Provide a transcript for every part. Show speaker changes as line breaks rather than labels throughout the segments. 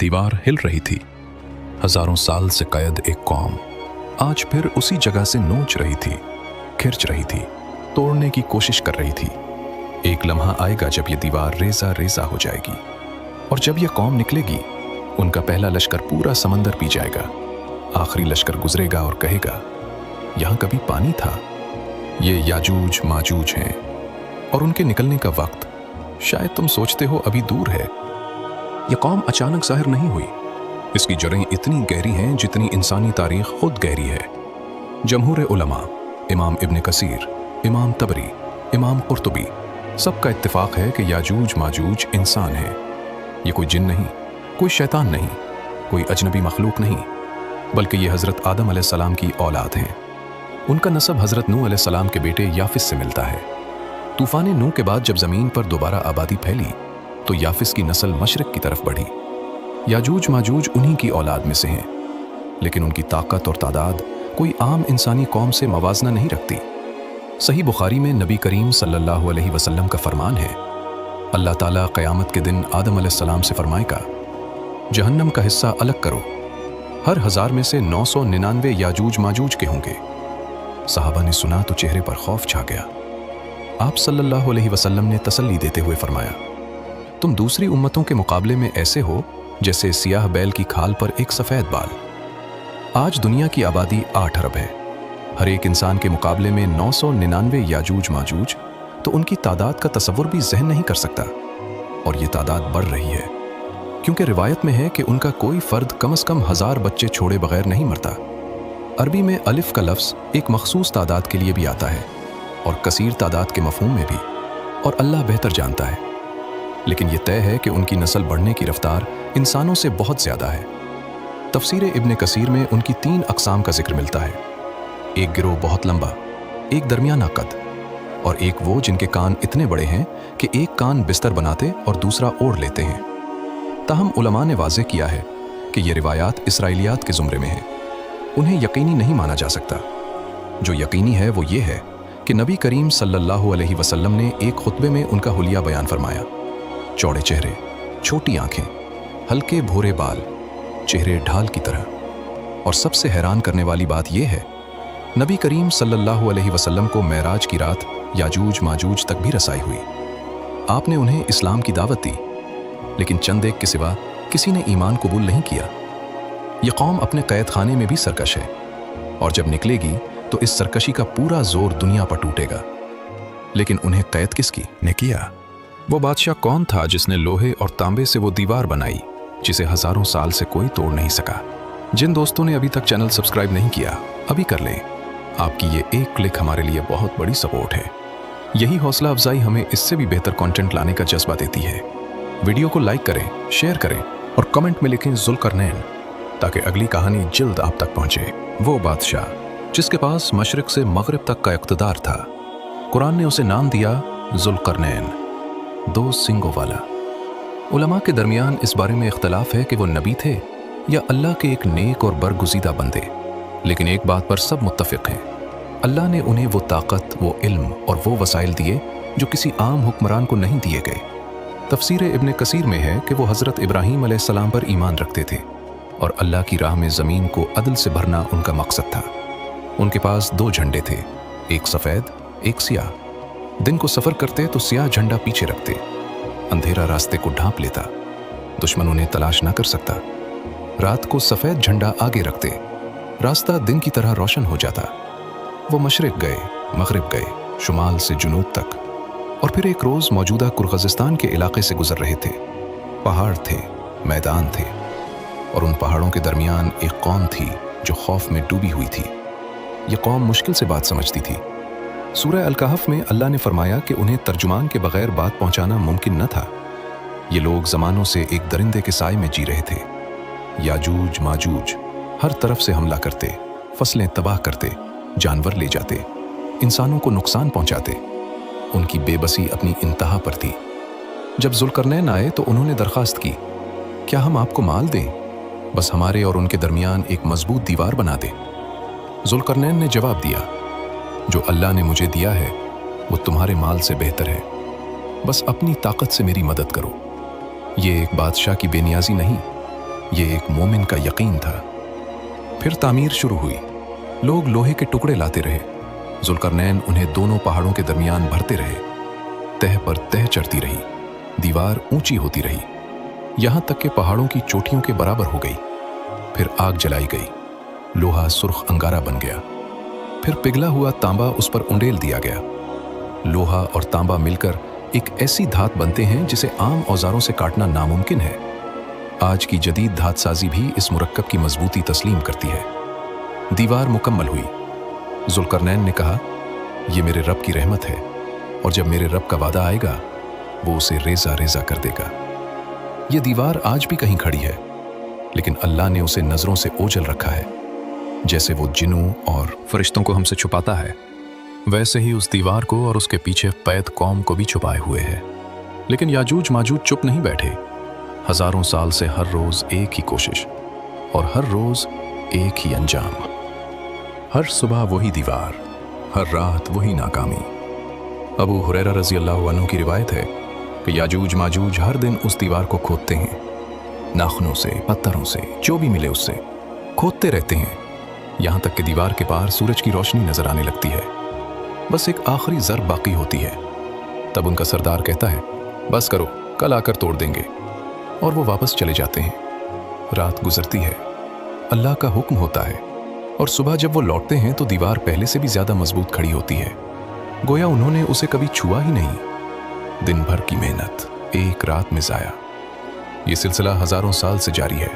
दीवार हिल रही थी। हजारों साल से कैद एक कौम आज फिर उसी जगह से नोच रही थी, खिंच रही थी, तोड़ने की कोशिश कर रही थी। एक लम्हा आएगा जब ये दीवार रेजा रेजा हो जाएगी, और जब ये कौम निकलेगी, उनका पहला लश्कर पूरा समंदर पी जाएगा। आखिरी लश्कर गुजरेगा और कहेगा, यहाँ कभी पानी था। ये याजूज माजूज हैं, और उनके निकलने का वक्त शायद तुम सोचते हो अभी दूर है। यह कौम अचानक ज़ाहिर नहीं हुई। इसकी जड़ें इतनी गहरी हैं जितनी इंसानी तारीख खुद गहरी है। जमहूर उलमा, इमाम इब्न कसीर, इमाम तबरी, इमाम कुर्तुबी, सबका इत्तिफाक है कि याजूज माजूज इंसान है। ये कोई जिन नहीं, कोई शैतान नहीं, कोई अजनबी मखलूक नहीं, बल्कि ये हज़रत आदम अलैहिस्सलाम की औलाद हैं। उनका नसब हज़रत नूह अलैहिस्सलाम के बेटे याफिस से मिलता है। तूफ़ान नूह के बाद जब ज़मीन पर दोबारा आबादी फैली तो याफिस की नस्ल मशरिक़ की तरफ बढ़ी। याजूज माजूज उन्हीं की औलाद में से हैं, लेकिन उनकी ताकत और तादाद कोई आम इंसानी कौम से मवाजना नहीं रखती। सही बुखारी में नबी करीम सल्लल्लाहु अलैहि वसल्लम का फरमान है, अल्लाह ताला क़यामत के दिन आदम अलैहिस्सलाम से फरमाएगा, जहन्नम का हिस्सा अलग करो। हर 1000 में से 999 याजूज माजूज के होंगे। सहाबा ने सुना तो चेहरे पर खौफ छा गया। आप सल्लल्लाहु अलैहि वसल्लम ने तसल्ली देते हुए फरमाया, तुम दूसरी उम्मतों के मुकाबले में ऐसे हो जैसे सियाह बैल की खाल पर एक सफ़ेद बाल। आज दुनिया की आबादी 8 अरब है। हर एक इंसान के मुकाबले में 999 याजूज माजूज, तो उनकी तादाद का तसव्वुर भी ज़हन नहीं कर सकता। और ये तादाद बढ़ रही है, क्योंकि रिवायत में है कि उनका कोई फ़र्द कम से कम 1000 बच्चे छोड़े बगैर नहीं मरता। अरबी में अलिफ का लफ्ज़ एक मखसूस तादाद के लिए भी आता है, और कसीर तादाद के मफ़हूम में भी, और अल्लाह बेहतर जानता है। लेकिन यह तय है कि उनकी नस्ल बढ़ने की रफ्तार इंसानों से बहुत ज़्यादा है। तफसीर इब्न कसीर में उनकी 3 अक़साम का जिक्र मिलता है। एक गिरोह बहुत लंबा, एक दरमियाना कद, और एक वो जिनके कान इतने बड़े हैं कि एक कान बिस्तर बनाते और दूसरा ओढ़ लेते हैं। ताहम उलमा ने वाज़ेह किया है कि ये रिवायात इसराइलियात के ज़ुमरे में है। उन्हें यकीनी नहीं माना जा सकता। जो यकीनी है वो ये है कि नबी करीम सल्लल्लाहु अलैहि वसल्लम ने एक खुतबे में उनका हुलिया बयान फरमाया। चौड़े चेहरे, छोटी आंखें, हल्के भूरे बाल, चेहरे ढाल की तरह। और सबसे हैरान करने वाली बात यह है, नबी करीम सल्लल्लाहु अलैहि वसल्लम को मेराज की रात याजूज माजूज तक भी रसाई हुई। आपने उन्हें इस्लाम की दावत दी, लेकिन चंद एक के सिवा किसी ने ईमान कबूल नहीं किया। यह कौम अपने कैद खाने में भी सरकश है, और जब निकलेगी तो इस सरकशी का पूरा जोर दुनिया पर टूटेगा। लेकिन उन्हें कैद किसकी ने किया? वो बादशाह कौन था जिसने लोहे और तांबे से वो दीवार बनाई जिसे हजारों साल से कोई तोड़ नहीं सका? जिन दोस्तों ने अभी तक चैनल सब्सक्राइब नहीं किया, अभी कर लें। आपकी ये एक क्लिक हमारे लिए बहुत बड़ी सपोर्ट है। यही हौसला अफजाई हमें इससे भी बेहतर कंटेंट लाने का जज्बा देती है। वीडियो को लाइक करें, शेयर करें, और कमेंट में लिखें ज़ुल्करनैन, ताकि अगली कहानी जल्द आप तक पहुंचे। वो बादशाह जिसके पास मशरिक से मगरिब तक का इक़्तिदार था, कुरान ने उसे नाम दिया ज़ुल्करनैन, 2 सिंगों वाला। उलमा के दरमियान इस बारे में इख्तलाफ है कि वो नबी थे या अल्लाह के एक नेक और बरगुज़ीदा बंदे, लेकिन एक बात पर सब मुत्तफ़िक़ हैं, अल्लाह ने उन्हें वो ताकत, वो इल्म और वो वसाइल दिए जो किसी आम हुक्मरान को नहीं दिए गए। तफसीर इब्न कसीर में है कि वो हज़रत इब्राहीम अलैहिस्सलाम पर ईमान रखते थे, और अल्लाह की राह में ज़मीन को अदल से भरना उनका मकसद था। उनके पास 2 झंडे थे, एक सफ़ेद, एक सियाह। दिन को सफ़र करते तो सियाह झंडा पीछे रखते, अंधेरा रास्ते को ढांप लेता, दुश्मन उन्हें तलाश ना कर सकता। रात को सफ़ेद झंडा आगे रखते, रास्ता दिन की तरह रोशन हो जाता। वो मशरिक़ गए, मग़रिब गए, शुमाल से जुनूब तक, और फिर एक रोज़ मौजूदा कुर्ग़िज़स्तान के इलाके से गुज़र रहे थे। पहाड़ थे, मैदान थे, और उन पहाड़ों के दरमियान एक कौम थी जो खौफ में डूबी हुई थी। ये कौम मुश्किल से बात समझती थी। सूरह अल-कहफ़ में अल्लाह ने फरमाया कि उन्हें तर्जुमान के बगैर बात पहुंचाना मुमकिन न था। ये लोग ज़मानों से एक दरिंदे के साए में जी रहे थे। याजूज माजूज हर तरफ से हमला करते, फसलें तबाह करते, जानवर ले जाते, इंसानों को नुकसान पहुंचाते। उनकी बेबसी अपनी इंतहा पर थी। जब ज़ुल्करनैन आए तो उन्होंने दरख्वास्त की, क्या हम आपको माल दें? बस हमारे और उनके दरमियान एक मजबूत दीवार बना दें। ज़ुल्करनैन ने जवाब दिया, जो अल्लाह ने मुझे दिया है वो तुम्हारे माल से बेहतर है, बस अपनी ताकत से मेरी मदद करो। ये एक बादशाह की बेनियाजी नहीं, ये एक मोमिन का यकीन था। फिर तामीर शुरू हुई। लोग लोहे के टुकड़े लाते रहे। जुल्करनैन उन्हें दोनों पहाड़ों के दरमियान भरते रहे। तह पर तह चढ़ती रही, दीवार ऊंची होती रही, यहां तक कि पहाड़ों की चोटियों के बराबर हो गई। फिर आग जलाई गई, लोहा सुर्ख अंगारा बन गया। फिर पिघला हुआ तांबा उस पर उंडेल दिया गया। लोहा और तांबा मिलकर एक ऐसी धात बनते हैं जिसे आम औजारों से काटना नामुमकिन है। आज की जदीद धात साजी भी इस मुरक्कब की मजबूती तस्लीम करती है। दीवार मुकम्मल हुई। जुल्करनैन ने कहा, यह मेरे रब की रहमत है, और जब मेरे रब का वादा आएगा वो उसे रेजा रेजा कर देगा। यह दीवार आज भी कहीं खड़ी है, लेकिन अल्लाह ने उसे नजरों से ओझल रखा है। जैसे वो जिन्नों और फरिश्तों को हमसे छुपाता है, वैसे ही उस दीवार को और उसके पीछे कैद कौम को भी छुपाए हुए है। लेकिन याजूज माजूज चुप नहीं बैठे। हजारों साल से हर रोज एक ही कोशिश, और हर रोज एक ही अंजाम। हर सुबह वही दीवार, हर रात वही नाकामी। अबू हुरैरा रज़ी अल्लाहु अन्हु की रिवायत है कि याजूज माजूज हर दिन उस दीवार को खोदते हैं। नाखूनों से, पत्थरों से, जो भी मिले उससे खोदते रहते हैं, यहां तक कि दीवार के पार सूरज की रोशनी नजर आने लगती है। बस एक आखिरी ज़र्ब बाकी होती है। तब उनका सरदार कहता है, बस करो, कल आकर तोड़ देंगे, और वो वापस चले जाते हैं। रात गुजरती है, अल्लाह का हुक्म होता है, और सुबह जब वो लौटते हैं तो दीवार पहले से भी ज्यादा मजबूत खड़ी होती है, गोया उन्होंने उसे कभी छुआ ही नहीं। दिन भर की मेहनत एक रात में जाया। ये सिलसिला हजारों साल से जारी है।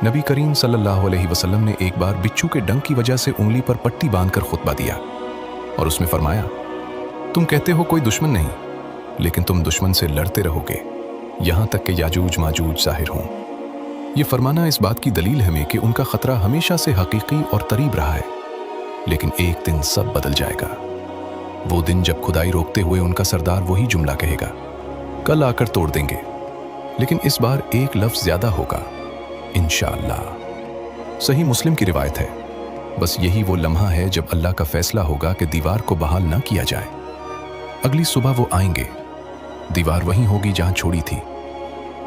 नबी करीम सल्लल्लाहु अलैहि वसल्लम ने एक बार बिच्छू के डंक की वजह से उंगली पर पट्टी बांधकर खुतबा दिया, और उसमें फरमाया, तुम कहते हो कोई दुश्मन नहीं, लेकिन तुम दुश्मन से लड़ते रहोगे यहां तक कि याजूज माजूज ज़ाहिर हों। यह फरमाना इस बात की दलील है कि उनका खतरा हमेशा से हकीकी और करीब रहा है। लेकिन एक दिन सब बदल जाएगा। वो दिन जब खुदाई रोकते हुए उनका सरदार वही जुमला कहेगा, कल आकर तोड़ देंगे, लेकिन इस बार एक लफ्ज ज्यादा होगा, इंशाअल्लाह। सही मुस्लिम की रिवायत है। बस यही वो लम्हा है जब अल्लाह का फैसला होगा कि दीवार को बहाल ना किया जाए। अगली सुबह वो आएंगे, दीवार वहीं होगी जहां छोड़ी थी।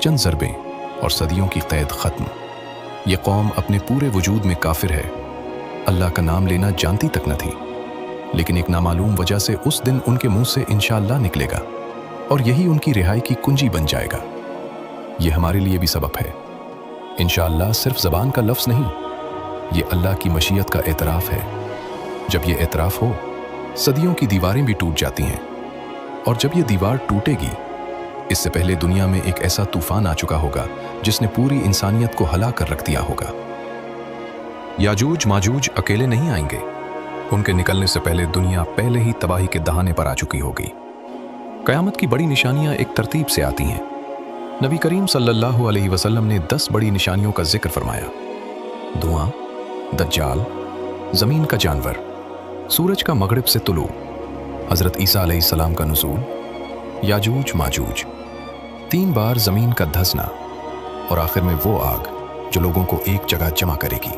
चंद ज़रबें और सदियों की कैद खत्म। ये कौम अपने पूरे वजूद में काफिर है, अल्लाह का नाम लेना जानती तक न थी, लेकिन एक नामालूम वजह से उस दिन उनके मुंह से इंशाअल्लाह निकलेगा, और यही उनकी रिहाई की कुंजी बन जाएगा। ये हमारे लिए भी सबब है। इंशाअल्लाह सिर्फ ज़बान का लफ्ज़ नहीं, ये अल्लाह की मशीयत का एतराफ़ है। जब ये एतराफ़ हो, सदियों की दीवारें भी टूट जाती हैं, और जब ये दीवार टूटेगी, इससे पहले दुनिया में एक ऐसा तूफान आ चुका होगा जिसने पूरी इंसानियत को हला कर रख दिया होगा। याजूज माजूज अकेले नहीं आएंगे। उनके निकलने से पहले दुनिया पहले ही तबाही के दहाने पर आ चुकी होगी। क़यामत की बड़ी निशानियां एक तरतीब से आती हैं। नबी करीम सल्लल्लाहु अलैहि वसल्लम ने 10 बड़ी निशानियों का जिक्र फरमाया। धुआं, दज्जाल, ज़मीन का जानवर, सूरज का मगरिब से तुलू, हज़रत ईसा अलैहिस्सलाम का नुज़ूल, याजूज माजूज, 3 बार ज़मीन का धंसना, और आखिर में वो आग जो लोगों को एक जगह जमा करेगी।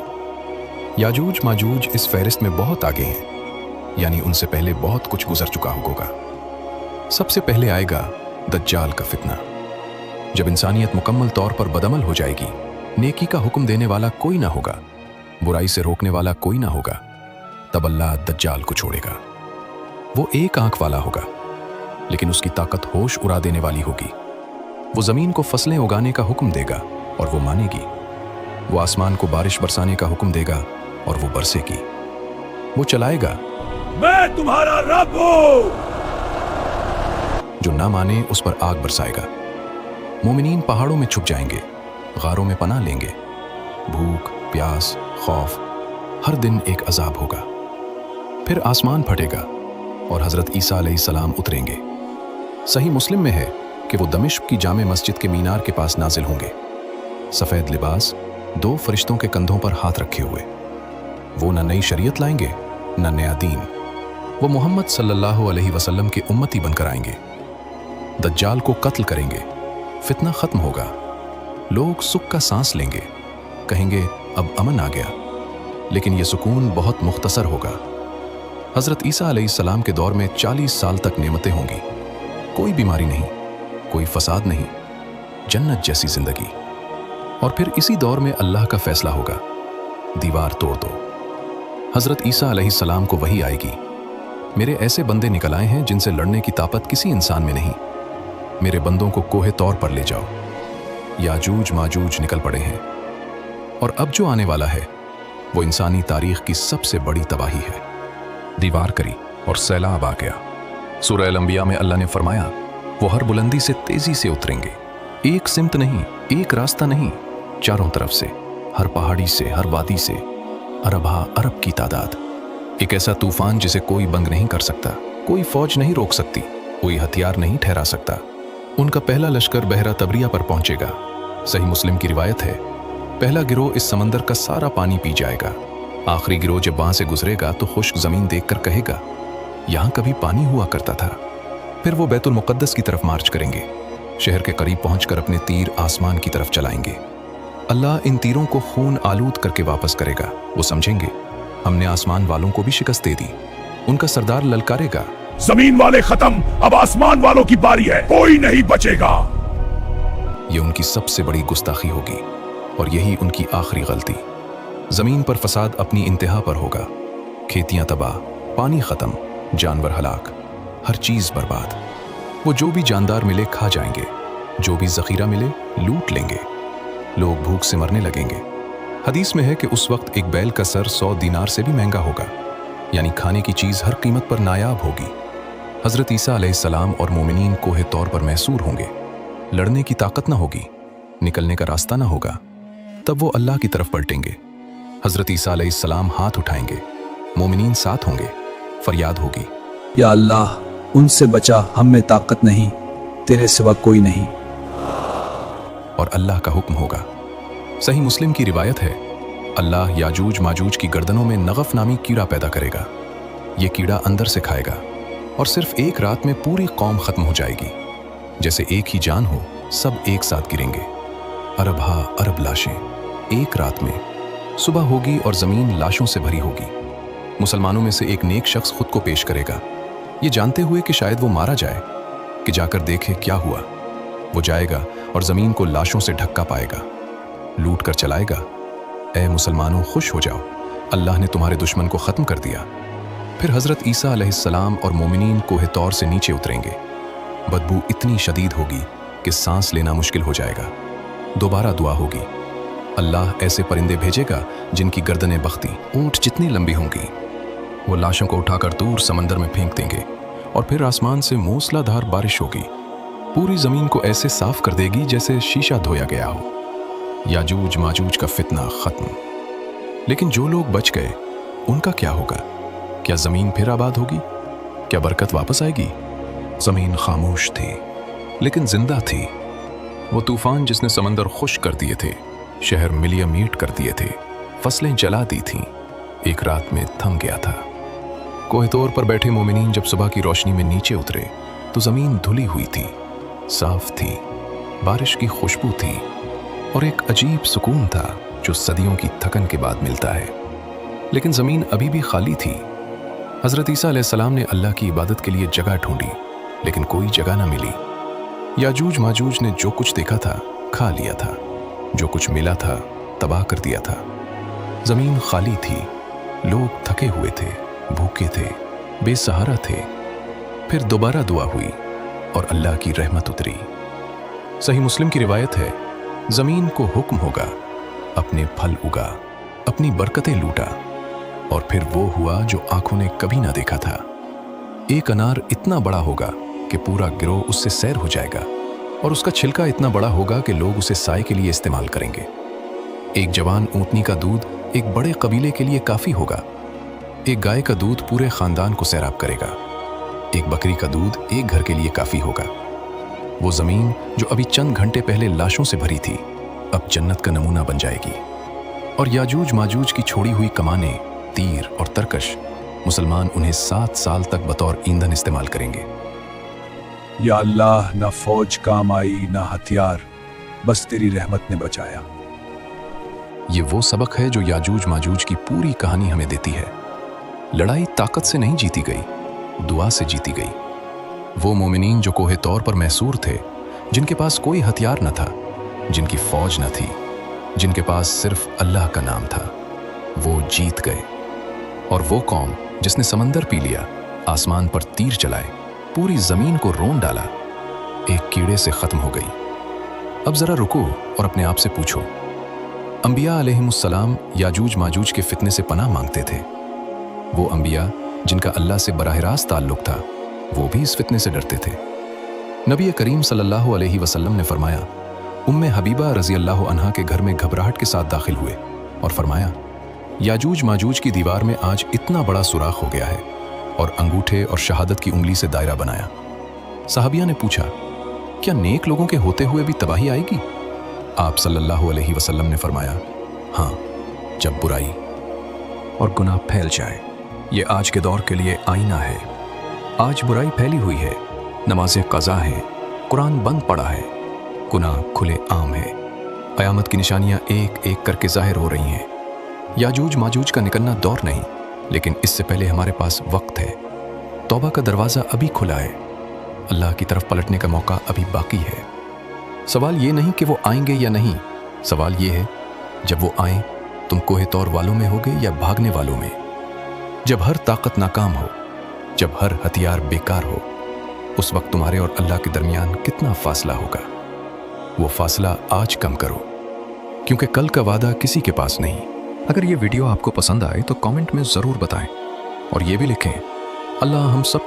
याजूज माजूज इस फहरिस्त में बहुत आगे हैं, यानी उनसे पहले बहुत कुछ गुजर चुका होगा। सबसे पहले आएगा दज्जाल का फितना। जब इंसानियत मुकम्मल तौर पर बदअमल हो जाएगी, नेकी का हुक्म देने वाला कोई ना होगा, बुराई से रोकने वाला कोई ना होगा, तब अल्लाह दज्जाल को छोड़ेगा। वो एक आंख वाला होगा, लेकिन उसकी ताकत होश उड़ा देने वाली होगी। वो जमीन को फसलें उगाने का हुक्म देगा और वो मानेगी। वो आसमान को बारिश बरसाने का हुक्म देगा और वो बरसेगी। वो चलाएगा,
मैं तुम्हारा रब हूं।
जो ना माने उस पर आग बरसाएगा। मोमिनीन पहाड़ों में छुप जाएंगे, गारों में पनाह लेंगे। भूख, प्यास, खौफ, हर दिन एक अजाब होगा। फिर आसमान फटेगा और हजरत ईसा अलैहिस्सलाम उतरेंगे। सही मुस्लिम में है कि वो दमिश्क की जामे मस्जिद के मीनार के पास नाजिल होंगे, सफेद लिबास, 2 फरिश्तों के कंधों पर हाथ रखे हुए। वो न नई शरीयत लाएंगे न नया दीन। वो मोहम्मद सल्लल्लाहु अलैहि वसल्लम के उम्मती बनकर आएंगे। दज्जाल को कत्ल करेंगे, फितना खत्म होगा, लोग सुख का सांस लेंगे, कहेंगे अब अमन आ गया। लेकिन यह सुकून बहुत मुख्तसर होगा। हजरत ईसा अलैहिस्सलाम के दौर में 40 साल तक नेमतें होंगी, कोई बीमारी नहीं, कोई फसाद नहीं, जन्नत जैसी जिंदगी। और फिर इसी दौर में अल्लाह का फैसला होगा, दीवार तोड़ दो। हजरत ईसा अलैहिस्सलाम को वही आएगी, मेरे ऐसे बंदे निकल आए हैं जिनसे लड़ने की ताकत किसी इंसान में नहीं, मेरे बंदों को कोहे तौर पर ले जाओ। याजूज माजूज निकल पड़े हैं, और अब जो आने वाला है वो इंसानी तारीख की सबसे बड़ी तबाही है। दीवार करी और सैलाब आ गया। सूरह अल-अंबिया में अल्लाह ने फरमाया, वो हर बुलंदी से तेजी से उतरेंगे, एक सिमत नहीं, एक रास्ता नहीं, चारों तरफ से, हर पहाड़ी से, हर वादी से, अरब की तादाद। एक ऐसा तूफान जिसे कोई बंद नहीं कर सकता, कोई फौज नहीं रोक सकती, कोई हथियार नहीं ठहरा सकता। उनका पहला लश्कर बहरा तबरिया पर पहुंचेगा। सही मुस्लिम की रिवायत है, पहला गिरोह इस समंदर का सारा पानी पी जाएगा। आखिरी गिरोह जब वहां से गुजरेगा तो खुश्क जमीन देखकर कहेगा, यहां कभी पानी हुआ करता था। फिर वो बैतुल मुक़द्दस की तरफ मार्च करेंगे, शहर के करीब पहुंचकर अपने तीर आसमान की तरफ चलाएंगे। अल्लाह इन तीरों को खून आलूद करके वापस करेगा। वो समझेंगे हमने आसमान वालों को भी शिकस्त दे दी। उनका सरदार ललकारेगा,
जमीन वाले खत्म, अब आसमान वालों की बारी है, कोई नहीं बचेगा।
ये उनकी सबसे बड़ी गुस्ताखी होगी और यही उनकी आखिरी गलती। जमीन पर फसाद अपनी इंतहा पर होगा, खेतियां तबाह, पानी खत्म, जानवर हलाक, हर चीज बर्बाद। वो जो भी जानदार मिले खा जाएंगे, जो भी जखीरा मिले लूट लेंगे। लोग भूख से मरने लगेंगे। हदीस में है कि उस वक्त एक बैल का सर 100 दीनार से भी महंगा होगा, यानी खाने की चीज हर कीमत पर नायाब होगी। हजरत ईसा अलैहिस्सलाम और मोमिनीन कोहे तौर पर मैसूर होंगे, लड़ने की ताकत ना होगी, निकलने का रास्ता ना होगा। तब वो अल्लाह की तरफ पलटेंगे। हजरत ईसा अलैहिस्सलाम हाथ उठाएंगे, मोमिनीन साथ होंगे, फरियाद होगी,
या अल्लाह उनसे बचा, हम में ताकत नहीं, तेरे सिवा कोई नहीं।
और अल्लाह का हुक्म होगा। सही मुस्लिम की रिवायत है, अल्लाह याजूज माजूज की गर्दनों में नगफ नामी कीड़ा पैदा करेगा। ये कीड़ा अंदर से खाएगा और सिर्फ एक रात में पूरी कौम खत्म हो जाएगी। जैसे एक ही जान हो, सब एक साथ गिरेंगे। अरब लाशें एक रात में। सुबह होगी और जमीन लाशों से भरी होगी। मुसलमानों में से एक नेक शख्स खुद को पेश करेगा, ये जानते हुए कि शायद वो मारा जाए, कि जाकर देखे क्या हुआ। वो जाएगा और जमीन को लाशों से ढक्का पाएगा, लूट कर चलाएगा, ऐ मुसलमानों खुश हो जाओ, अल्लाह ने तुम्हारे दुश्मन को खत्म कर दिया। फिर हजरत ईसा अलैहिस्सलाम और मोमिनीन कोहे तौर से नीचे उतरेंगे। बदबू इतनी शदीद होगी कि सांस लेना मुश्किल हो जाएगा। दोबारा दुआ होगी, अल्लाह ऐसे परिंदे भेजेगा जिनकी गर्दनें बख्ती ऊंट जितनी लंबी होंगी। वो लाशों को उठाकर दूर समंदर में फेंक देंगे और फिर आसमान से मूसलाधार बारिश होगी, पूरी जमीन को ऐसे साफ कर देगी जैसे शीशा धोया गया हो। याजूज माजूज का फितना खत्म। लेकिन जो लोग बच गए उनका क्या होगा? क्या जमीन फिर आबाद होगी? क्या बरकत वापस आएगी? जमीन खामोश थी लेकिन जिंदा थी। वो तूफान जिसने समंदर खुश कर दिए थे, शहर मिलिया मीट कर दिए थे, फसलें जला दी थीं, एक रात में थम गया था। कोहे तौर पर बैठे मोमिनीन जब सुबह की रोशनी में नीचे उतरे तो जमीन धुली हुई थी, साफ थी, बारिश की खुशबू थी और एक अजीब सुकून था जो सदियों की थकन के बाद मिलता है। लेकिन जमीन अभी भी खाली थी। हजरत ईसा अलैहिस्सलाम ने अल्लाह की इबादत के लिए जगह ढूंढी, लेकिन कोई जगह न मिली। याजूज माजूज ने जो कुछ देखा था खा लिया था, जो कुछ मिला था तबाह कर दिया था। जमीन खाली थी, लोग थके हुए थे, भूखे थे, बेसहारा थे। फिर दोबारा दुआ हुई और अल्लाह की रहमत उतरी। सही मुस्लिम की रिवायत है, जमीन को हुक्म होगा, अपने फल उगा, अपनी बरकतें लूटा, और फिर वो हुआ जो आंखों ने कभी ना देखा था। एक अनार इतना बड़ा होगा कि पूरा गिरोह उससे सैर हो जाएगा, और उसका छिलका इतना बड़ा होगा कि लोग उसे साए के लिए इस्तेमाल करेंगे। एक जवान ऊंटनी का दूध एक बड़े कबीले के लिए काफी होगा। एक गाय का दूध पूरे खानदान को सैराब करेगा। एक बकरी का दूध एक घर के लिए काफी होगा। वो जमीन जो अभी चंद घंटे पहले लाशों से भरी थी, अब जन्नत का नमूना बन जाएगी। और याजूज माजूज की छोड़ी हुई कमाने, तीर और तरकश, मुसलमान उन्हें 7 साल तक बतौर ईंधन इस्तेमाल करेंगे।
या अल्लाह, ना फौज काम आई ना हथियार, बस तेरी रहमत ने बचाया।
ये वो सबक है जो याजूज माजूज की पूरी कहानी हमें देती है। लड़ाई ताकत से नहीं जीती गई, दुआ से जीती गई। वो मोमिनीन जो कोहे तौर पर मैसूर थे, जिनके पास कोई हथियार न था, जिनकी फौज न थी, जिनके पास सिर्फ अल्लाह का नाम था, वो जीत गए। और वो कौम जिसने समंदर पी लिया, आसमान पर तीर चलाए, पूरी जमीन को रोन डाला, एक कीड़े से खत्म हो गई। अब जरा रुको और अपने आप से पूछो, अंबिया अलैहिमुस्सलाम याजूज माजूज के फितने से पनाह मांगते थे। वो अंबिया जिनका अल्लाह से बराह रास्त ताल्लुक था, वो भी इस फितने से डरते थे। नबी करीम सल्लल्लाहु अलैहि वसल्लम ने फरमाया, उम्मे हबीबा रज़ी अल्लाह अन्हा के घर में घबराहट के साथ दाखिल हुए और फरमाया, याजूज माजूज की दीवार में आज इतना बड़ा सुराख हो गया है, और अंगूठे और शहादत की उंगली से दायरा बनाया। सहाबिया ने पूछा, क्या नेक लोगों के होते हुए भी तबाही आएगी? आप सल्लल्लाहु अलैहि वसल्लम ने फरमाया, हाँ, जब बुराई और गुनाह फैल जाए। ये आज के दौर के लिए आईना है। आज बुराई फैली हुई है, नमाजें कज़ा हैं, कुरान बंद पड़ा है, गुनाह खुले आम है। क़यामत की निशानियां एक एक करके जाहिर हो रही हैं। याजूज माजूज का निकलना दौर नहीं, लेकिन इससे पहले हमारे पास वक्त है। तौबा का दरवाज़ा अभी खुला है, अल्लाह की तरफ पलटने का मौका अभी बाकी है। सवाल ये नहीं कि वो आएंगे या नहीं, सवाल ये है, जब वो आए तुम कोहे तौर वालों में होगे या भागने वालों में? जब हर ताकत नाकाम हो, जब हर हथियार बेकार हो, उस वक्त तुम्हारे और अल्लाह के दरमियान कितना फासला होगा? वो फासला आज कम करो, क्योंकि कल का वादा किसी के पास नहीं। अगर ये वीडियो आपको पसंद आए तो कमेंट में ज़रूर बताएं और ये भी लिखें, अल्लाह हम सब